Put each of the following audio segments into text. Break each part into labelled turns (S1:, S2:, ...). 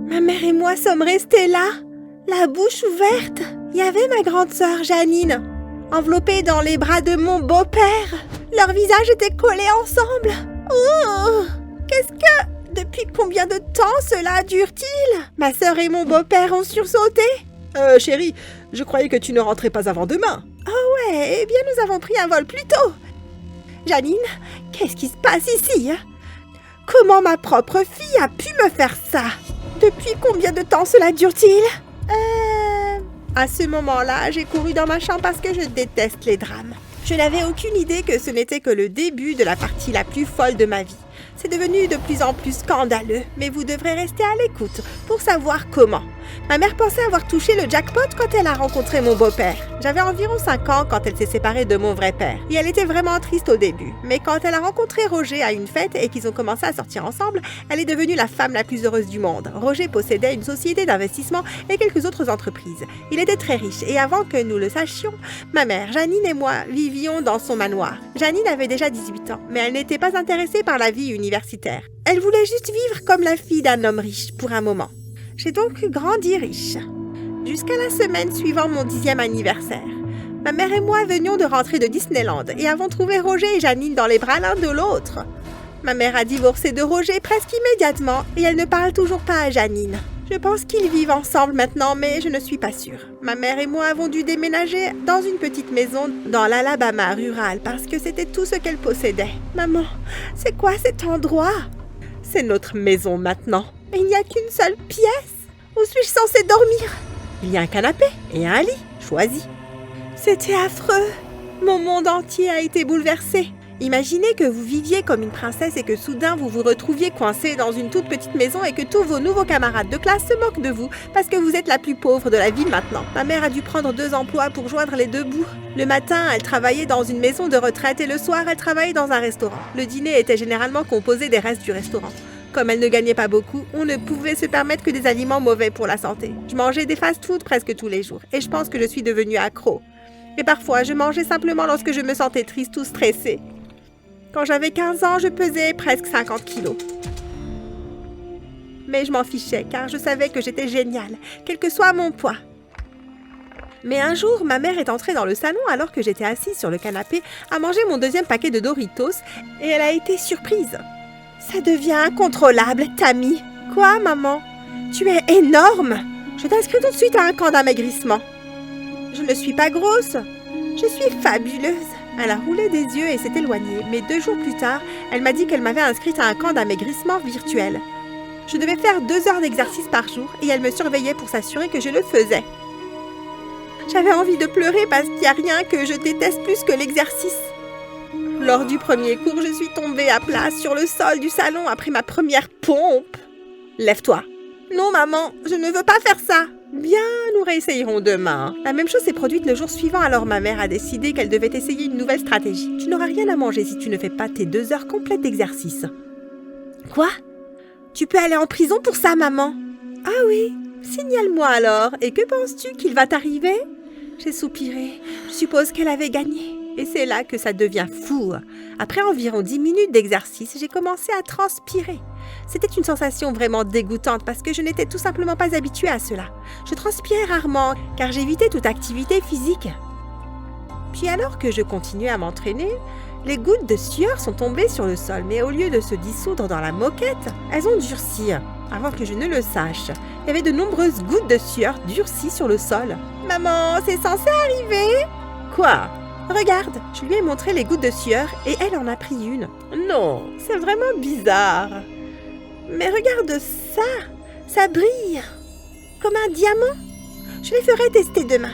S1: Ma mère et moi sommes restés là, la bouche ouverte. Il y avait ma grande sœur Janine, enveloppée dans les bras de mon beau-père. Leurs visages étaient collés ensemble. Oh, qu'est-ce que... Depuis combien de temps cela dure-t-il? Ma sœur et mon beau-père ont sursauté.
S2: Chérie, je croyais que tu ne rentrais pas avant demain.
S1: Oh ouais, eh bien nous avons pris un vol plus tôt. Janine, qu'est-ce qui se passe ici? Comment ma propre fille a pu me faire ça? Depuis combien de temps cela dure-t-il? À ce moment-là, j'ai couru dans ma chambre parce que je déteste les drames. Je n'avais aucune idée que ce n'était que le début de la partie la plus folle de ma vie. C'est devenu de plus en plus scandaleux, mais vous devrez rester à l'écoute pour savoir comment. Ma mère pensait avoir touché le jackpot quand elle a rencontré mon beau-père. J'avais environ 5 ans quand elle s'est séparée de mon vrai père. Et elle était vraiment triste au début. Mais quand elle a rencontré Roger à une fête et qu'ils ont commencé à sortir ensemble, elle est devenue la femme la plus heureuse du monde. Roger possédait une société d'investissement et quelques autres entreprises. Il était très riche et avant que nous le sachions, ma mère, Janine et moi vivions dans son manoir. Janine avait déjà 18 ans, mais elle n'était pas intéressée par la vie universitaire. Elle voulait juste vivre comme la fille d'un homme riche pour un moment. J'ai donc grandi riche, jusqu'à la semaine suivant mon 10e anniversaire. Ma mère et moi venions de rentrer de Disneyland et avons trouvé Roger et Janine dans les bras l'un de l'autre. Ma mère a divorcé de Roger presque immédiatement et elle ne parle toujours pas à Janine. Je pense qu'ils vivent ensemble maintenant, mais je ne suis pas sûre. Ma mère et moi avons dû déménager dans une petite maison dans l'Alabama rural parce que c'était tout ce qu'elle possédait. Maman, c'est quoi cet endroit?
S2: C'est notre maison maintenant.
S1: Mais il n'y a qu'une seule pièce. Où suis-je censée dormir?
S2: Il y a un canapé et un lit. Choisis.
S1: C'était affreux. Mon monde entier a été bouleversé. Imaginez que vous viviez comme une princesse et que soudain vous vous retrouviez coincé dans une toute petite maison et que tous vos nouveaux camarades de classe se moquent de vous parce que vous êtes la plus pauvre de la ville maintenant. Ma mère a dû prendre 2 emplois pour joindre les 2 bouts. Le matin, elle travaillait dans une maison de retraite et le soir, elle travaillait dans un restaurant. Le dîner était généralement composé des restes du restaurant. Comme elle ne gagnait pas beaucoup, on ne pouvait se permettre que des aliments mauvais pour la santé. Je mangeais des fast-food presque tous les jours et je pense que je suis devenue accro. Et parfois, je mangeais simplement lorsque je me sentais triste ou stressée. Quand j'avais 15 ans, je pesais presque 50 kilos. Mais je m'en fichais car je savais que j'étais géniale, quel que soit mon poids. Mais un jour, ma mère est entrée dans le salon alors que j'étais assise sur le canapé à manger mon 2e paquet de Doritos et elle a été surprise. Ça devient incontrôlable, Tammy. Quoi, maman? Tu es énorme. Je t'inscris tout de suite à un camp d'amaigrissement. Je ne suis pas grosse. Je suis fabuleuse. Elle a roulé des yeux et s'est éloignée, mais 2 jours plus tard, elle m'a dit qu'elle m'avait inscrite à un camp d'amaigrissement virtuel. Je devais faire 2 heures d'exercice par jour et elle me surveillait pour s'assurer que je le faisais. J'avais envie de pleurer parce qu'il n'y a rien que je déteste plus que l'exercice. Lors du premier cours, je suis tombée à plat sur le sol du salon après ma première pompe. Lève-toi. Non, maman, je ne veux pas faire ça. Bien, nous réessayerons demain. La même chose s'est produite le jour suivant, alors ma mère a décidé qu'elle devait essayer une nouvelle stratégie. Tu n'auras rien à manger si tu ne fais pas tes 2 heures complètes d'exercice. Quoi? Tu peux aller en prison pour ça, maman? Ah oui, signale-moi alors. Et que penses-tu qu'il va t'arriver? J'ai soupiré. Je suppose qu'elle avait gagné. Et c'est là que ça devient fou. Après environ 10 minutes d'exercice, j'ai commencé à transpirer. C'était une sensation vraiment dégoûtante parce que je n'étais tout simplement pas habituée à cela. Je transpirais rarement car j'évitais toute activité physique. Puis alors que je continuais à m'entraîner, les gouttes de sueur sont tombées sur le sol, mais au lieu de se dissoudre dans la moquette, elles ont durci. Avant que je ne le sache, il y avait de nombreuses gouttes de sueur durcies sur le sol. Maman, c'est censé arriver? Quoi? Regarde, je lui ai montré les gouttes de sueur et elle en a pris une. Non, c'est vraiment bizarre. Mais regarde ça, ça brille comme un diamant. Je les ferai tester demain.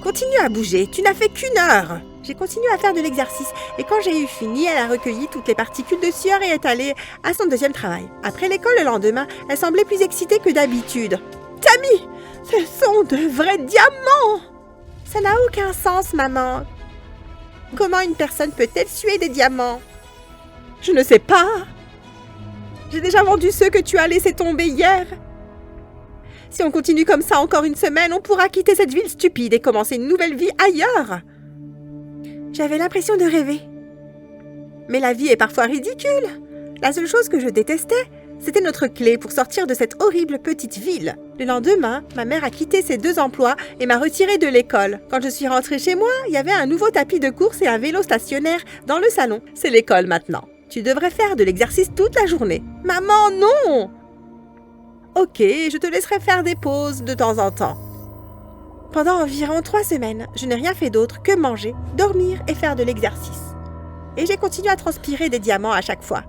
S1: Continue à bouger, tu n'as fait qu'1 heure. J'ai continué à faire de l'exercice et quand j'ai eu fini, elle a recueilli toutes les particules de sueur et est allée à son 2e travail. Après l'école le lendemain, elle semblait plus excitée que d'habitude. Tammy, ce sont de vrais diamants! Ça n'a aucun sens, maman. Comment une personne peut-elle suer des diamants? Je ne sais pas. J'ai déjà vendu ceux que tu as laissés tomber hier. Si on continue comme ça encore 1 semaine, on pourra quitter cette ville stupide et commencer une nouvelle vie ailleurs. J'avais l'impression de rêver. Mais la vie est parfois ridicule. La seule chose que je détestais, C'était notre clé pour sortir de cette horrible petite ville. Le lendemain, ma mère a quitté ses 2 emplois et m'a retirée de l'école. Quand je suis rentrée chez moi, il y avait un nouveau tapis de course et un vélo stationnaire dans le salon. C'est l'école maintenant. Tu devrais faire de l'exercice toute la journée. Maman, non! Ok, je te laisserai faire des pauses de temps en temps. Pendant environ 3 semaines, je n'ai rien fait d'autre que manger, dormir et faire de l'exercice. Et j'ai continué à transpirer des diamants à chaque fois.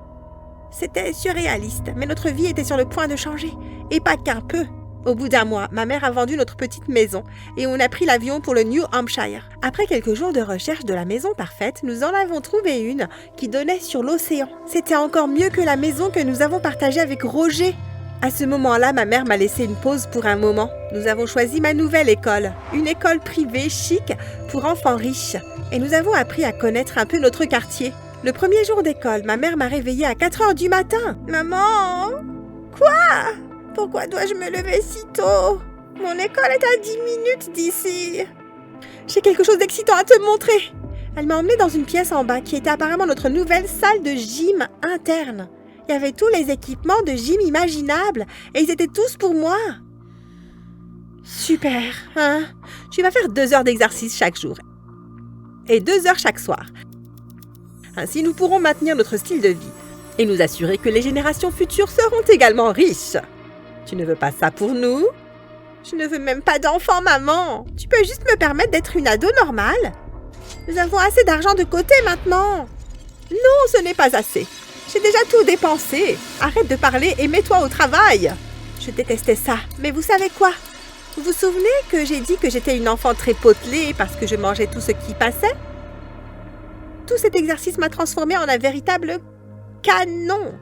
S1: C'était surréaliste, mais notre vie était sur le point de changer. Et pas qu'un peu. Au bout d'un mois, ma mère a vendu notre petite maison et on a pris l'avion pour le New Hampshire. Après quelques jours de recherche de la maison parfaite, nous en avons trouvé une qui donnait sur l'océan. C'était encore mieux que la maison que nous avons partagée avec Roger. À ce moment-là, ma mère m'a laissé une pause pour un moment. Nous avons choisi ma nouvelle école, une école privée chic pour enfants riches. Et nous avons appris à connaître un peu notre quartier. Le premier jour d'école, ma mère m'a réveillée à 4 heures du matin. « Maman! Quoi? Pourquoi dois-je me lever si tôt? Mon école est à 10 minutes d'ici. »« J'ai quelque chose d'excitant à te montrer. » Elle m'a emmenée dans une pièce en bas qui était apparemment notre nouvelle salle de gym interne. Il y avait tous les équipements de gym imaginables et ils étaient tous pour moi. Super, hein? Tu vas faire 2 heures d'exercice chaque jour et 2 heures chaque soir. Ainsi, nous pourrons maintenir notre style de vie et nous assurer que les générations futures seront également riches. Tu ne veux pas ça pour nous? Je ne veux même pas d'enfant, maman. Tu peux juste me permettre d'être une ado normale? Nous avons assez d'argent de côté maintenant. Non, ce n'est pas assez. J'ai déjà tout dépensé. Arrête de parler et mets-toi au travail. Je détestais ça, mais vous savez quoi? Vous vous souvenez que j'ai dit que j'étais une enfant très potelée parce que je mangeais tout ce qui passait? Tout cet exercice m'a transformée en un véritable canon.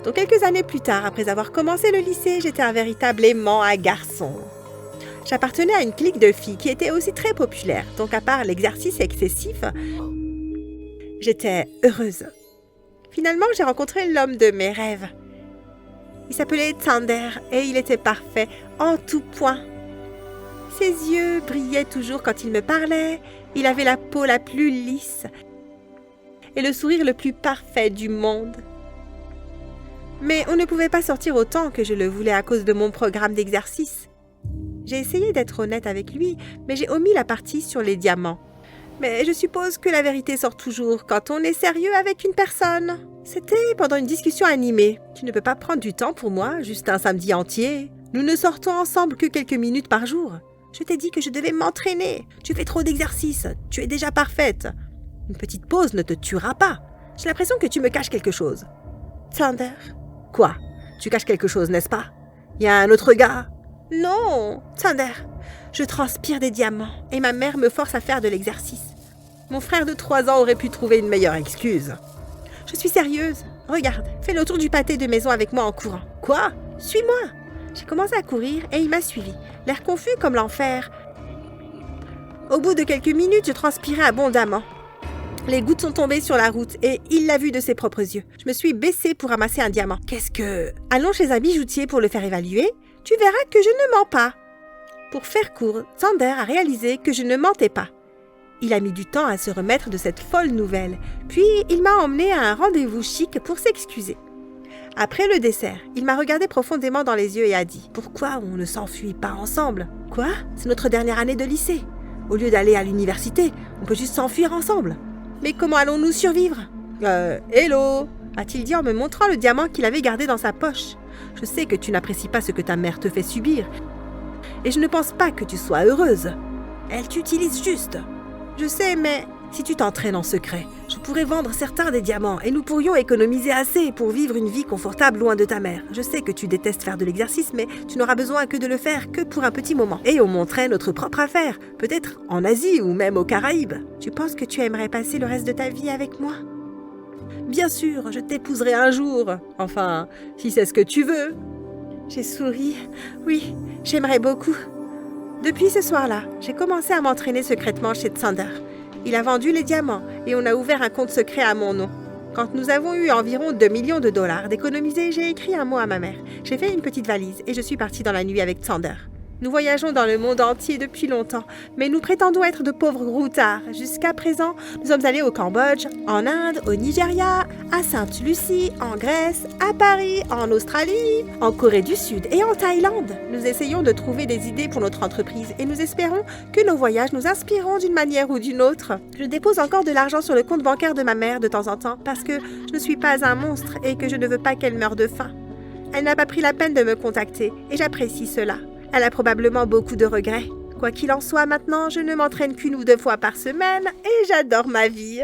S1: Donc quelques années plus tard, après avoir commencé le lycée, j'étais un véritable aimant à garçon. J'appartenais à une clique de filles qui était aussi très populaire, donc à part l'exercice excessif, j'étais heureuse. Finalement, j'ai rencontré l'homme de mes rêves. Il s'appelait Tsander et il était parfait en tout point. Ses yeux brillaient toujours quand il me parlait, il avait la peau la plus lisse et le sourire le plus parfait du monde. Mais on ne pouvait pas sortir autant que je le voulais à cause de mon programme d'exercice. J'ai essayé d'être honnête avec lui, mais j'ai omis la partie sur les diamants. Mais je suppose que la vérité sort toujours quand on est sérieux avec une personne. C'était pendant une discussion animée. Tu ne peux pas prendre du temps pour moi, juste un samedi entier. Nous ne sortons ensemble que quelques minutes par jour. Je t'ai dit que je devais m'entraîner. Tu fais trop d'exercices. Tu es déjà parfaite. Une petite pause ne te tuera pas. J'ai l'impression que tu me caches quelque chose. Tsander. Quoi? Tu caches quelque chose, n'est-ce pas? Il y a un autre gars? Non, Tsander. Je transpire des diamants et ma mère me force à faire de l'exercice. Mon frère de 3 ans aurait pu trouver une meilleure excuse. Je suis sérieuse. Regarde, fais le tour du pâté de maison avec moi en courant. Quoi? Suis-moi. J'ai commencé à courir et il m'a suivi, l'air confus comme l'enfer. Au bout de quelques minutes, je transpirais abondamment. Les gouttes sont tombées sur la route et il l'a vu de ses propres yeux. Je me suis baissée pour ramasser un diamant. Qu'est-ce que... Allons chez un bijoutier pour le faire évaluer. Tu verras que je ne mens pas. Pour faire court, Tsander a réalisé que je ne mentais pas. Il a mis du temps à se remettre de cette folle nouvelle. Puis, il m'a emmené à un rendez-vous chic pour s'excuser. Après le dessert, il m'a regardé profondément dans les yeux et a dit « Pourquoi on ne s'enfuit pas ensemble ?»« Quoi? C'est notre dernière année de lycée. Au lieu d'aller à l'université, on peut juste s'enfuir ensemble. » Mais comment allons-nous survivre? Hello, a-t-il dit en me montrant le diamant qu'il avait gardé dans sa poche. Je sais que tu n'apprécies pas ce que ta mère te fait subir. Et je ne pense pas que tu sois heureuse. Elle t'utilise juste. Je sais, mais si tu t'entraînes en secret, je pourrais vendre certains des diamants et nous pourrions économiser assez pour vivre une vie confortable loin de ta mère. Je sais que tu détestes faire de l'exercice, mais tu n'auras besoin que de le faire que pour un petit moment. Et on monterait notre propre affaire, peut-être en Asie ou même aux Caraïbes. Tu penses que tu aimerais passer le reste de ta vie avec moi? Bien sûr, je t'épouserai un jour. Enfin, si c'est ce que tu veux. J'ai souri. Oui, j'aimerais beaucoup. Depuis ce soir-là, j'ai commencé à m'entraîner secrètement chez Tsander. Il a vendu les diamants et on a ouvert un compte secret à mon nom. Quand nous avons eu environ 2 millions de dollars d'économisés, j'ai écrit un mot à ma mère. J'ai fait une petite valise et je suis partie dans la nuit avec Tsander. Nous voyageons dans le monde entier depuis longtemps, mais nous prétendons être de pauvres groutards. Jusqu'à présent, nous sommes allés au Cambodge, en Inde, au Nigeria, à Sainte-Lucie, en Grèce, à Paris, en Australie, en Corée du Sud et en Thaïlande. Nous essayons de trouver des idées pour notre entreprise et nous espérons que nos voyages nous inspireront d'une manière ou d'une autre. Je dépose encore de l'argent sur le compte bancaire de ma mère de temps en temps parce que je ne suis pas un monstre et que je ne veux pas qu'elle meure de faim. Elle n'a pas pris la peine de me contacter et j'apprécie cela. Elle a probablement beaucoup de regrets. Quoi qu'il en soit, maintenant, je ne m'entraîne qu'une ou deux fois par semaine et j'adore ma vie.